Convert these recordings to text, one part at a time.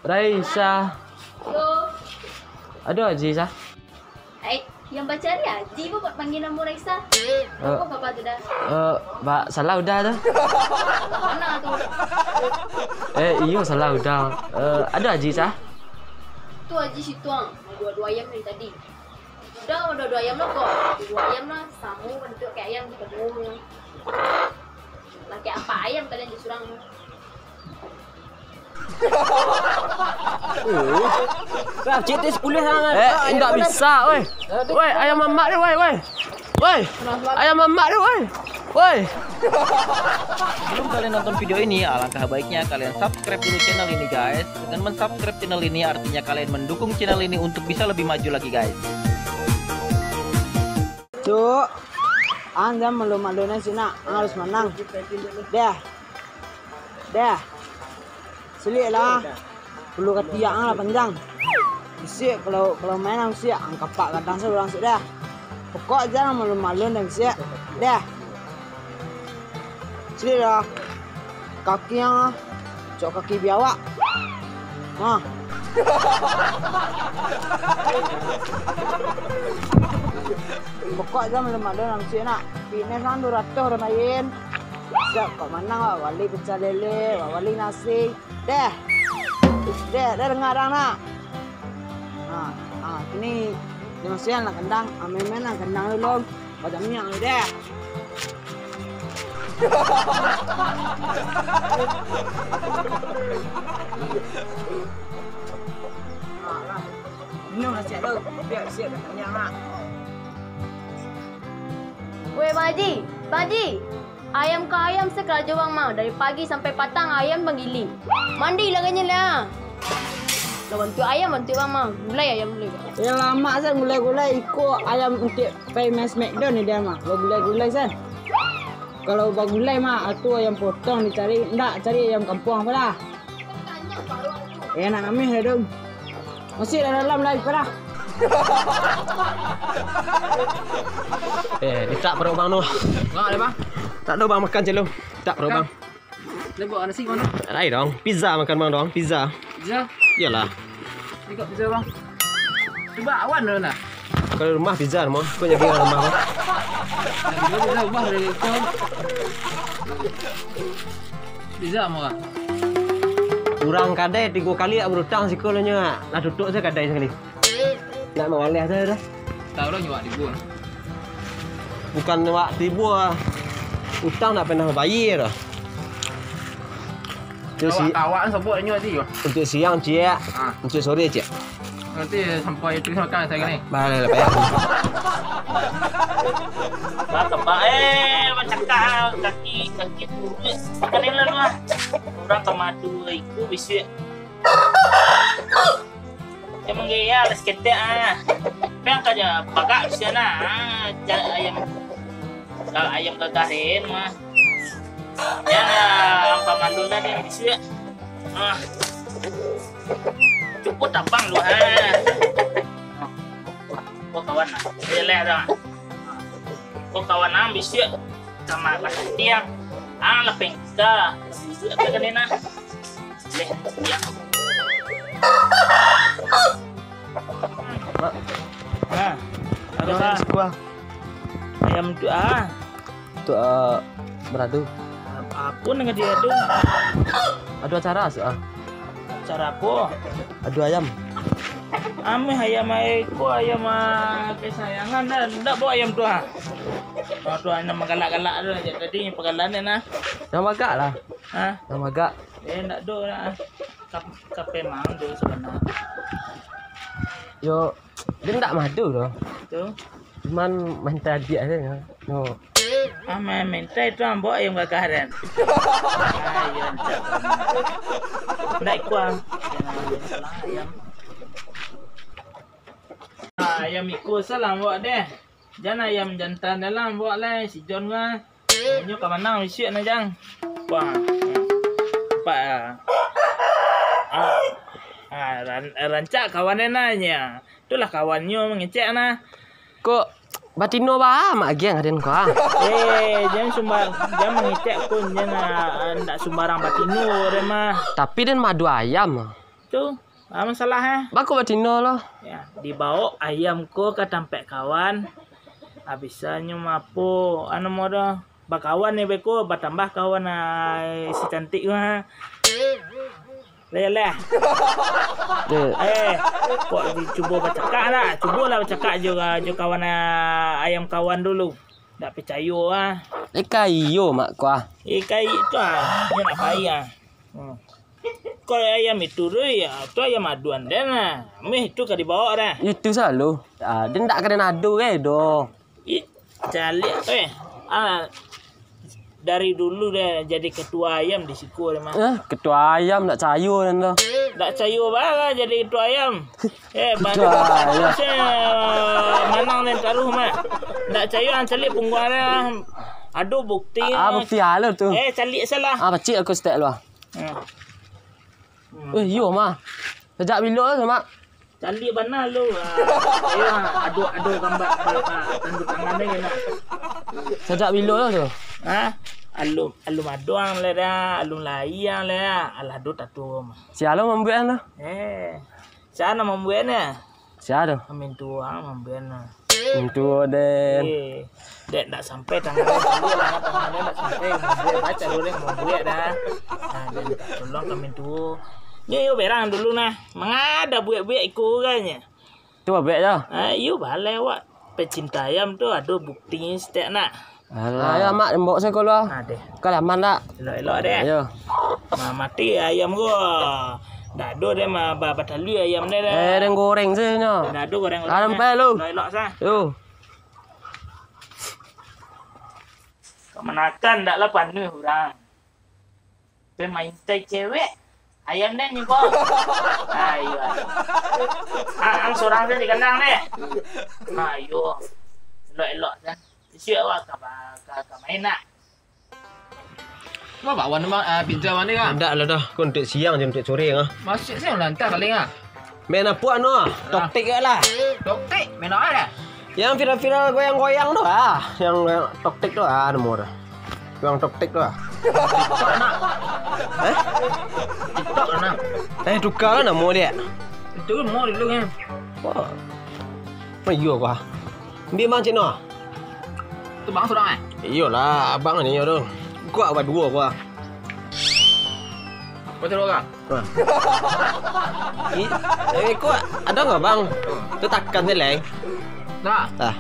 Raisa. Yo. Ada Aziza? Yang baca ni Haji pun panggil nama Raisa. Apa bapa tu dah? Salah udah dah. Mana tu? Iyo salah udah. Ada Aziza? Tu Haji Situang. Dua ayam ni tadi. Udah dua ayam lah kok. Dua ayam lah sama bentuk kayak ayam di kebun. Laki apa ayam kalian disurang? Cik tu 10 sangat. Enggak bisa, weh. Weh, ayam mamak dia, weh. Weh. Ayam mamak dia, weh. Weh. Sebelum kalian nonton video ini, alangkah baiknya kalian subscribe dulu channel ini guys. Dengan mensubscribe channel ini artinya kalian mendukung channel ini untuk bisa lebih maju lagi guys. Cuk, anda malu-malunya sih nak, harus menang. Dah. Selik lah. Perlu ketiak lah panjang. Siap kalau main ang siap, angkat pak kadang seorang siap dah. Pokok jangan malu-malu dan siap. Dah. Selik dah. Kaki yang cok kaki biawak. Nah. Pokok jangan malu-malu dan siap nak. Fitness kan 200 dah main. Siap kau menang lah. Wali pecah lele, wali nasi. Dah dengar dah nak. Kini dimasian nak kendang, amen nak kendang dulu. Macam ni yang dah. Ini nak siap dulu, biar siap dah kenyang nak. Weh Bang Haji. Ayam ke ayam sekali bang mau dari pagi sampai petang ayam penggiling. Mandi laganya lah. Lah bantu ayam bantu bang mau. Gulai ayam gulai. Ya lama saya gulai-gulai ikut ayam untuk famous McDonald ni dia mah. Kalau gulai-gulai san. Kalau bang gulai mah atu ayam potong dicari, ndak cari ayam kampung apalah. Enak kami ada. Masih dalam lagi parah. Tak perlu bang noh. Enggak ada bang. Tak ada bang makan je lu. Tak perlu bang. Lebok nasi mana? Lain dong. Pizza makan bang dong. Pizza. Pizza. Iyalah. Ikut pizza bang. Coba awan dulu nak. Kalau rumah pizza mau. Kau jadi rumah bang. Pizza rumah dari itu. Pizza mau. Kurang kadai 3 kali tak berutang sekolahnya. Nak tutup saya kadai sekali. Nak mengalih saya dah. Tahu lah nyawa dibuat. Bukan wak tibu ah. Utang nak pernah bayar dah. Kawan sebut nyawa dia. Untuk siang cik. Untuk sore cik. Nanti sampai itu makan saya ni. Boleh lah bayar. Bapak macam kaki tu. Makan ni lah lah. Orang tomatu itu bisa. Yang menggaya ada seketek Pengen kaja bagak di sana. Ayam gagarin mah. Ya pamandu dah dia bisa. Cukup tabang lu Kau kawan leleh dah. Kau kawan bisa sama tiang. Lepeng ka. Bisa apa kanina? Leh tiang. Ada apa? Kuah. Ayam tu Untuk beradu. Aku dengan dia tu. Ada acara Cara apa? Adu ayam. Ayam aku ayam kesayangan dah. Tak bawa ayam tu tu nama galak-galak tu. Jadi penggalan ni nah. Yang magak lah. Yang magak. Tak do lah. Kape mang tu sebenarnya. Yo, dia tak madu tu. Tu. Cuman main tadi aja. No. Main tadi tu bawa ayam gagaran. Ayam. Nak kuah. Ayam. Ayam ikut salam bawa deh. Jangan ayam jantan dalam bawa lah si John kan. Nyo ke mana mesti nak jang. Wah. Rancak kawannya nanya. Itulah kawannya mengecek nah. Kok batino ba mak geng aden ko jangan mengecek pun jangan ndak sembarang batino re mah. Tapi den madu ayam. tu. Masalah Baku batino lah. Ya, dibawa ayam ko ke tempat kawan. Habisnya mapo anu moda bakawan ni beko bertambah kawan si cantik mah. Leh. Kok dicuba bercakap lah. Cubalah bercakap juga kawan ayam kawan dulu. Tak percaya ah. Kayu mak kuah. Kayu tu ah, dia nak payah. Kalau ayam itu tu ya, tu ayam aduan dan meh itu kan dibawa dah. Itu selalu. Dia tak kena adu doh. Calik dari dulu dah jadi ketua ayam di siku dah mah. Ketua ayam nak sayur dan dah. Tak sayur balah jadi ketua ayam. Ketua ayam. Manang dan taruh mah. Tak sayur calik pungguan dah. Aduh bukti. Bukti halo tu. Calik salah. Pacik aku stek lu. Yo mah. Sejak bila tu mak? Calik bana lu. Aduh gambar tanduk tangan dia nak. Sejak bila tu? Alum aduang le dah, alum layang le dah. Alah do tatu. Siapa membuat tu? Sana membuat ni. Siapa tu? Amin tuang membuat ni. Itu den. Dek nak sampai tangan dia sendiri lah. Tangan dia nak sampai membuat baca dulu yang membuat dah. Dan tolong kami tu. Ni you berang dulu nah. Mengada buat-buat ikuranya. Tu apa je? You balai awak. Pecinta ayam tu ada bukti setiap nak. Alah, ya mak bawa saya keluar. Ada. Kau aman tak? Elok-elok deh. Ya. Mati ayam gua. Dah ada dia mah batali ayam dia dah. Dia goreng je nya. Dah ada goreng. Alam pe lu. Elok sah. Yo. Kau menakan taklah pandai orang. Pe main tai cewek. Ayam dia ni kau. Ayo. Ang seorang dia di kandang deh. Ayo. Elok-elok sah. Siap awak ka main nak. Mau bawa nama pizza mana kan? Tak lah dah. Kau untuk siang je untuk sore ah. Masuk saya lantar kali ah. Main apa anu? Toktik lah. Dokter, mana ada? Yang viral-viral goyang-goyang tu Yang toktik tu nemu dah. Yang toktik tu TikTok lah nak. Tukar lah nama dia. Itu mau dulu kan. Oh iya kau. Dia macam mana? Tu bang sudah eh? Iyalah, abang ni tu. Kuat apa dua kau. Kau tahu tak? Kuat. Ada enggak bang? Tu takkan seleng. Tak.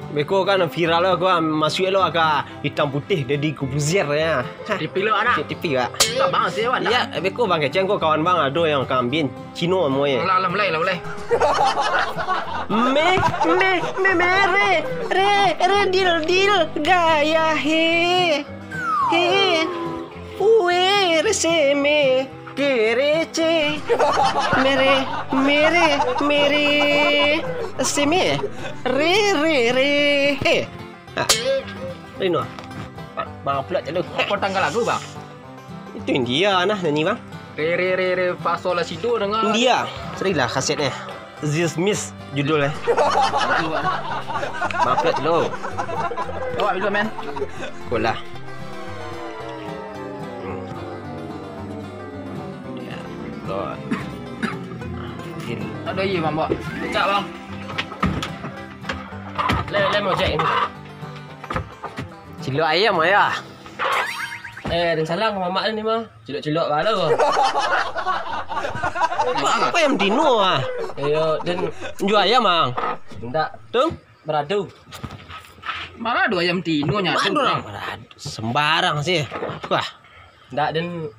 Beko kan viral lah gua masuk lo agak hitam putih jadi kubuzir ya. TV lo anak. TV ah. Tak bang saya wan. Ya, beko bang keceng ko kawan bang ada yang kambing Cino moye. Lah mulai. Re deal gaya he. Se me kerece mere se me re Rino bang pula tu Kau tanggal lagu bang? itu India nah nyanyi bang Re fasola situ dengar. India serilah kasetnya This Miss judulnya bang pula tu Awak bila men? Kolah Ada iya bang bawa. Cak bang. Le mau cek ini. Cilok ayam ayah. Dan salah sama mak ni mah. Cilok bala kau. Apa ayam dino ah? Ayo dan jual ayam bang. Tak. Tu beradu. Mana ada ayam tino nyatu. Beradu sembarang sih. Wah. Tak dan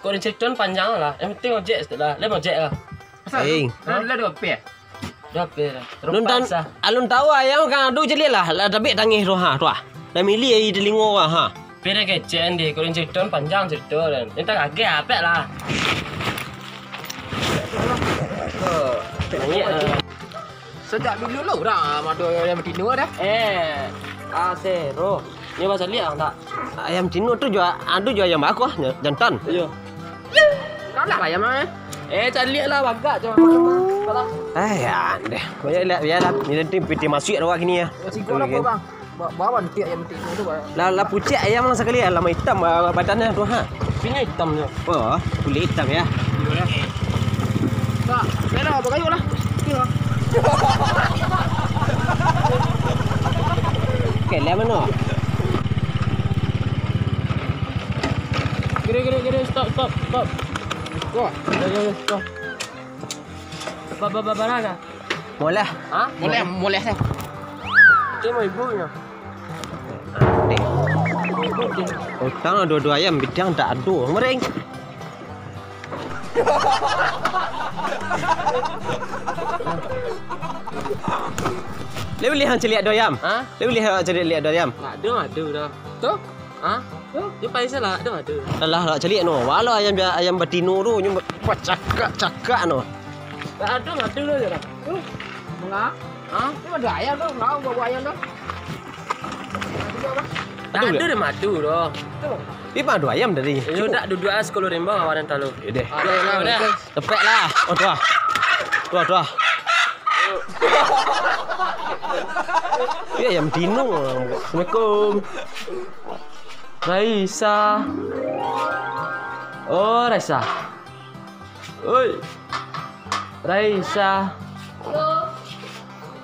kau ni cerita panjang lah. Yang penting ojek setelah. Le mau cek lah. Hey. Lah dua pe. Alun tahu ayam kan adu je lah. Lah tapi tangih roha tu ah. Dah milih ai telingo ah. Pera kecen dia kau cerita panjang cerita dan. Entah kaget apa lah. Sejak dulu lo dah ada ayam tino dah. Asero. Ni pasal lihat tak? Ayam tino tu jual adu jual ayam aku jantan. Iya. Kalah ayam ah. Cari lah bagak je. Ya deh. Kau lihat biarlah. Ni nanti piti masuk dah gini ya. Sikit apa bang? Bawa nanti ayam tino tu. Lah pucik ayam sekali lama hitam badannya tu ha. Pinya hitamnya. Oh, kulit hitam ya. Kele mana? Kira, stop. Go. Barang. Boleh. Ha? Boleh saya. Dia mau ibunya. Utang dua-dua ayam bidang tak ada mereng. Dia boleh hang celiak dua ayam? Ha? Dia boleh hang celiak dua ayam? Ada dah. Tu? Ha? Tu? Dia paling salah ada. Alah nak celiak no. Walau ayam betina tu nyum cakak no. Tak ada je dah. Tu. Mengah? Ha? Dia ada ayam tu. Nak bawa ayam tu. Ada dah madu dah. Ini mah dua ayam tadi. Yo tak dua sekolah rembang awan talu. Ya deh. Tepek lah. Oh tuah. Ya ayam dino. Assalamualaikum. Raisa. Oh Raisa. Oi. Raisa. Hello.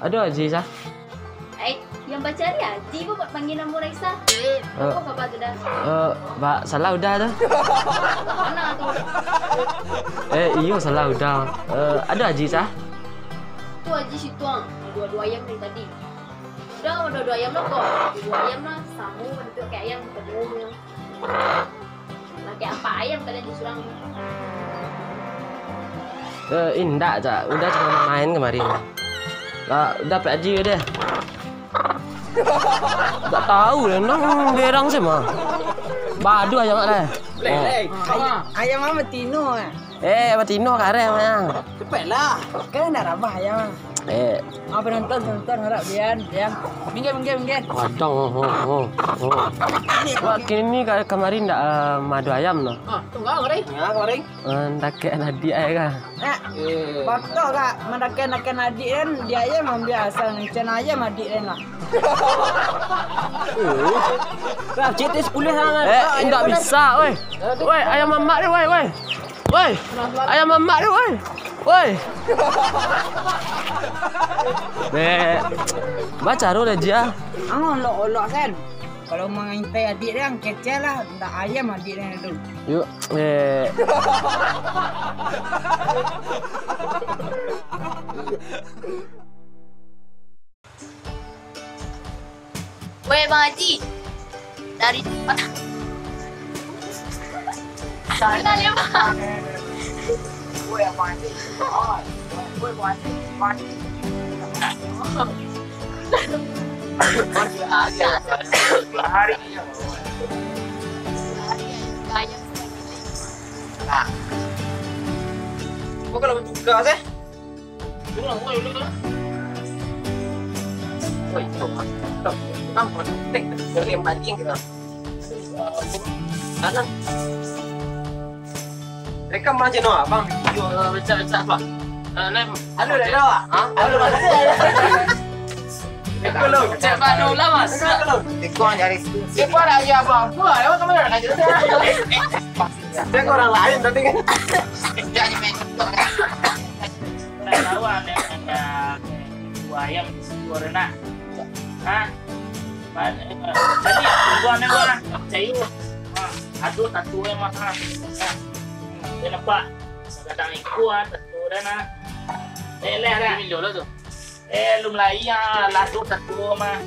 Ada Aziza. Yang baca ni Haji pun panggil nama Raisa. Apa khabar tu dah? Mbak salah udah dah. Mana tu? Iyo salah udah. Ada Aziza. Tu Haji Situang. Dua-dua ayam dari tadi. Udah dua ayam lah kok. Dua ayam lah sama bentuk kayak ayam kedua. Nak kayak apa ayam kalian disurang? Indah aja. Udah cuma main kemarin. Lah, udah Pak Haji udah. Tak tahu lah, nang berang sama. Badu ayam ada. Ayam mah betina. Batino kare mang. Cepatlah. Kan nak rabah ayam. Apa nonton harap biar. Minggir. Adang. Wah, kini kemarin ndak madu ayam no. Tunggu goreng. Tak kayak nadi ay kan. Betul kak, menakan adik kan dia ayam memang biasa. Macam ayam adik kan lah. Cerita 10 sangat. Ndak bisa, woi. Woi, ayam mamak dia, woi. Woi, ayam mamak dia, woi. Baca roh dia. Olok kan. Kalau mengintai adik dia, kecil lah. Tak ayam adik dia tu. Yuk, Weh Bang Haji. Dari Sana dia bang. Weh Abang Haji. Weh Abang Haji. Hari Ayam. kau kalau buka sih? Woi, kamu tek dari mancing kita. Anak. Mereka mancing no, bang. Video baca apa? Aduh dah dah. Aduh dah. Belum. Cepat dulu lah mas. Kau nyari. Siapa aja apa? Wah, lewat kamera aja. Saya orang lain tadi kan. tahu ada dua ayam dua renang. Hah? Tadi dua orang cayu. Aduh satu yang mahal. Dia nampak kadang kuat satu renang. Leh dah. Milio lah tu. Lum lai ya ladu satu mah.